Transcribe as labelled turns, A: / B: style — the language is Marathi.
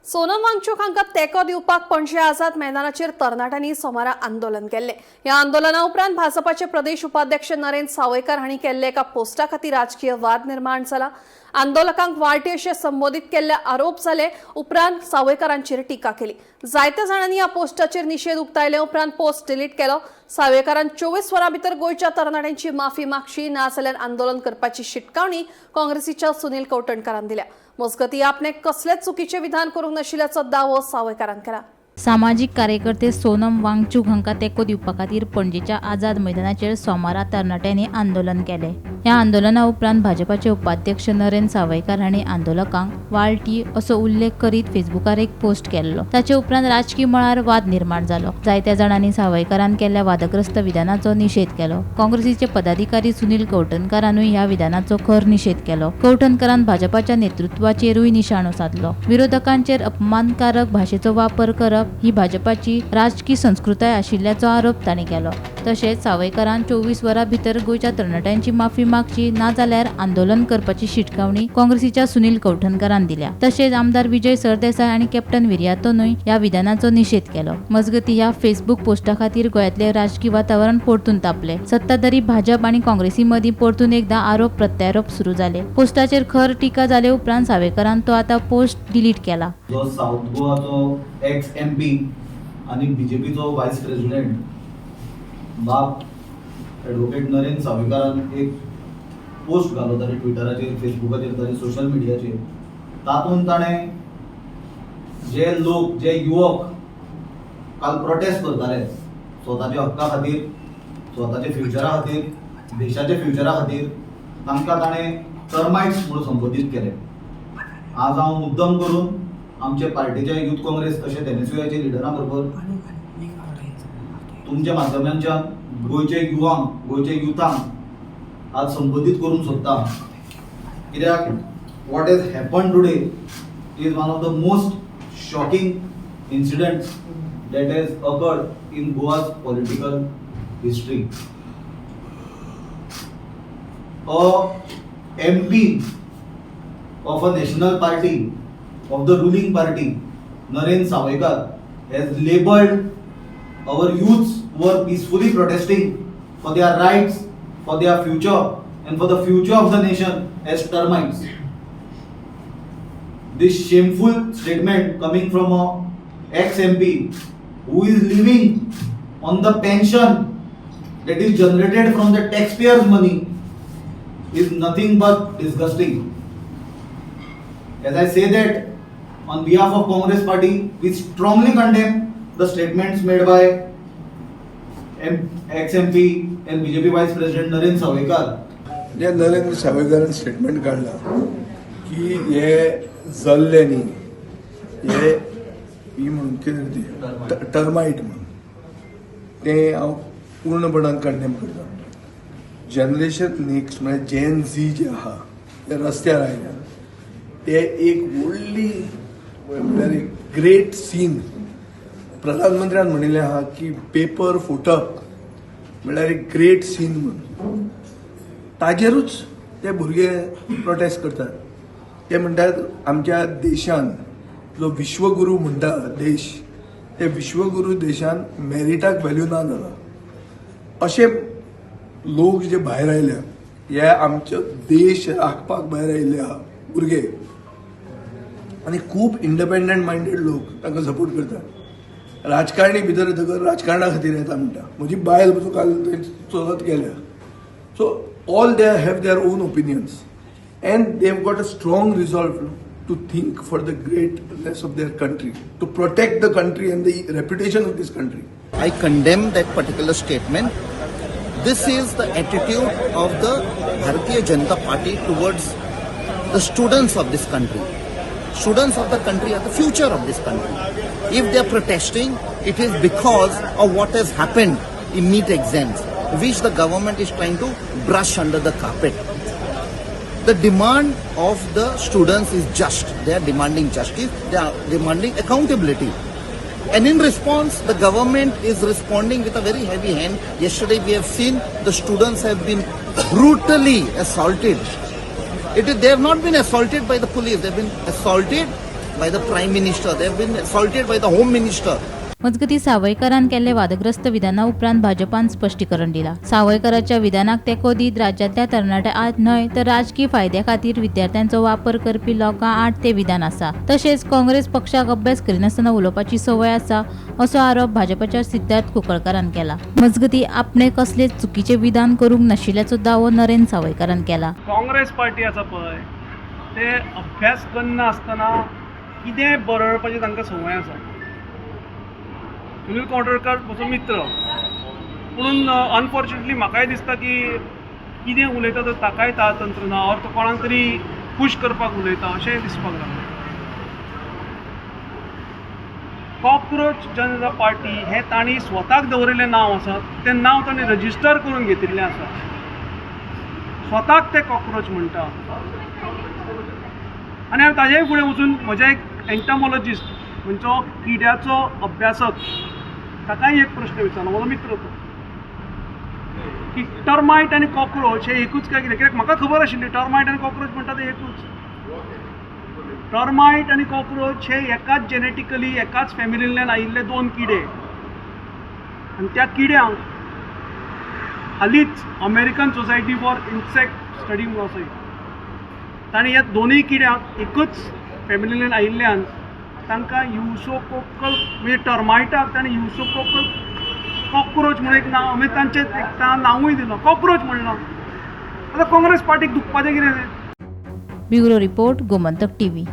A: सोनम वांगचूक हांका तेंको दिवपाक पणजी आझाद मैदानाचेर तरणाट्यांनी सोमारा आंदोलन केले। ह्या आंदोलना उपरांत भाजपाचे प्रदेश उपाध्यक्ष नरेंद्र सावयकर हांणी केल्ले एका पोस्टा खातीर राजकीय वाद निर्माण जाला। आंदोलकांक वाळटी अशें संबोधीत केल्ले आरोप जाले उपरांत सावयकरांचेर टिका केली। जायत्या जाणांनी ह्या पोस्टाचेर निषेध उक्तायले उपरांत पोस्ट डिलीट केलो। सावयकरान 24 वरां भितर गोंयच्या तरणाट्यांची माफी मागची ना जाल्यार आंदोलन करपाची शिटकावणी काँग्रेसीच्या सुनील कौटणकरान दिल्या। मजगती आपणे कसलेच चुकीचे विधान करूंक नाशिल्ल्याचो दावो सावयकरान केला।
B: सामाजिक कार्यकर्ते सोनम वांगचूक हांका तेंको दिवपा खातीर पणजेच्या आझाद मैदानाचेर सोमारा तरणाट्यांनी आंदोलन केले। ह्या आंदोलना उपरांत भाजपाचे उपाध्यक्ष नरेंद्र सावयकर हांणी आंदोलकांक वाळटी असो उल्लेख करीत फेसबुकार एक पोस्ट केल्लो। ताचे उपरांत राजकीय मळार वाद निर्माण जालो। जायत्या जाणांनी सावयकरान केल्ल्या वादग्रस्त विधानाचो निषेध केलो। काँग्रेसीचे पदाधिकारी सुनील कौटणकरानूय ह्या विधानाचो खर निषेध केलो। कौटणकरान भाजपाच्या नेतृत्वाचेरूय निशाणो साधलो। विरोधकांचेर अपमानकारक भाशेचो वापर करप ही भाजपाची राजकीय संस्कृताय आशिल्ल्याचो आरोप तांणी केलो। तशेंच सावयकरान 24 वरां भितर गोंयच्या तरणाट्यांची माफी मागची ना जाल्यार आंदोलन करपाची शिटकावणी काँग्रेसीच्या सुनील कौटणकरान दिल्या। तशेंच आमदार विजय सरदेसाय आणि कॅप्टन विर्यातोनूय ह्या विधानाचो निषेध केलो। मजगती ह्या फेसबुक पोस्टा खातीर गोंयांतले राजकीय वातावरण परतून तापले। सत्ताधारी भाजप आणि काँग्रेसी मदीं परतून एकदा आरोप प्रत्यारोप सुरू जाले। पोस्टाचेर खर टिका जाले उपरांत सावयकरान तो आता पोस्ट डिलीट केला।
C: जो साउथ गोवाचो एक्स एमपी आणि बीजेपीचो वायस प्रेसिडेंट बाब ॲडव्होकेट नरेंद्र सावयकरान एक पोस्ट घालो ताणें ट्विटराचेर, फेसबुकाचेर, ताणें सोशल मिडियाचेर। तातूंत ताणें जे लोक, जे युवक काल प्रोटेस्ट करताले स्वताच्या हक्का खातीर, स्वताच्या फ्युचरा खातीर, देशाच्या फ्युचरा खातीर, तांकां ताणें टर्माइट्स म्हणून संबोधीत केले। आज हांव मुद्दम करून आमच्या पार्टीच्या युथ काँग्रेस तशेंच एनएसयूआयच्या लिडरां बरोबर तुमच्या माध्यमांच्यान गोंयचे युवांक, गोंयचे युथांक आज संबोधीत करूंक सोदता। कित्याक what has happen today is one of the most shocking incidents that has occurred in Goa's political history. A MP of a national party, of the ruling party, Naren Sawaykar, has labelled our youths who are peacefully protesting for their rights, for their future, and for the future of the nation as termites. This shameful statement coming from a ex-MP who is living on the pension that is generated from the taxpayers' money is nothing but disgusting. As I say that, on behalf of Congress Party, we strongly condemn the statements made by ex-MP and BJP Vice President Naren Sawaykar.
D: जे नरेंद्र सावयकरान स्टेटमेंट काढला की हे जल्ले न्ही, हे म्हणून कितें टर्माइट म्हणून ते हांव पूर्णपणान कंडेम करता। जनरेशन नेक्स्ट म्हणजे जेन झी जे आहा ते रस्त्यार आयल्या, ते एक व्हडली म्हळ्यार एक ग्रेट सीन प्रधानमंत्र्यान म्हणिल्लें आहा की पेपर फुटप म्हळ्यार एक ग्रेट सीन म्हणून। ताजेरूच ते भुरगे प्रोटेस्ट करतात। ते म्हणटात आमच्या देशान जो विश्वगुरू म्हणटा देश, ते विश्वगुरू देशान मेरिटाक व्हॅल्यू ना जाला। अशे लोक जे भायर आयल्या, हे आमचो देश राखपाक भायर आयिल्ले आहा भुरगे, आनी खूब इंडिपेंडंट मायंडेड लोक तांकां सपोर्ट करतात। राजकारणी भितर येतकर राजकारणा खातीर येता म्हणटा। म्हजी बायल पसून काल चलत गेल्या। So all they have their own opinions and they've got a strong resolve to think for the greatness of their country, to protect the country and the reputation of this country.
E: I condemn that particular statement. This is the attitude of the Bharatiya Janata Party towards the students of this country. Students of the country are the future of this country. If they are protesting, it is because of what has happened in NEET exams, which the government is trying to brush under the carpet. The demand of the students is just. They are demanding justice. They are demanding accountability. And in response, the government is responding with a very heavy hand. Yesterday we have seen the students have been brutally assaulted. They have not been assaulted by the police. They have been assaulted by the Prime Minister. They have been assaulted by the Home Minister.
B: मजगती सावयकरान केल्ले वादग्रस्त विधाना उपरांत भाजपान स्पश्टीकरण दिला. सावयकराच्या विधानाक तेको दीत राज्यातल्या तरणाट्या आड न्हय तर राजकीय फायद्या खातीर विद्यार्थ्यांचो वापर करपी लोकां आड ते विधान आसा. तशेंच काँग्रेस पक्षाक अभ्यास करिनासतना उलोवपाची संवय आसा असो आरोप भाजपाच्या सिद्धार्थ कुंकळकारान केला. मजगती आपणे कसलेच चुकीचे विधान करूंक नाशिल्ल्याचो दावो नरेंद्र सावयकारान केला.
F: काँग्रेस पार्टी आसा पळय ते अभ्यास करना आसतना कितेंय बरळपाची तांकां संवय आसा. सुनील कोंडरकर म्हजो मित्र, पूण अनफॉर्च्युनेटली म्हाकाय दिसता की कितें उलयता तो ताकाय तंत्र ना और तो कोणाक तरी खूश करपाक उलयता अशें दिसपाक लागलें. कॉक्रोच जनता पार्टी हें तांणी स्वताक दवरिल्लें नांव आसा, तें नांव तांणी रजिस्टर करून घेतिल्लें आसा. स्वताक ते कॉक्रोच म्हणटा. आनी हांव ताजेय फुडें वचून म्हजे एक एंटमॉलॉजिस्ट म्हणजे किड्याचो अभ्यासक ताकाय एक प्रश्न विचारलो. म्हजो मित्र तो की टर्मायट आनी कॉक्रोच हे एकूच काय कितें? कित्याक म्हाका खबर आशिल्ली टर्मायट आनी कॉक्रोच म्हणटा ते एकूच. टर्मायट आनी कॉक्रोच हे एकाच जेनेटिकली एकाच फॅमिलींतल्यान आयिल्ले दोन किडे. आनी त्या किड्यांक हालींच American society for insect study म्हणून आसा, तांणी ह्या दोनूय किड्यांक एकूच फॅमिलींतल्यान आयिल्ल्यान तांकां युसोकोकल म्हणजे टर्मायटाक ताणें युसोकोकल कॉक्रोच म्हणून एक नांव म्हणजे तांचें एक नांवूय दिलो, कॉक्रोच म्हणलो. आतां काँग्रेस पार्टीक दुखपाचें कितें?
B: Bureau report Gomantak TV.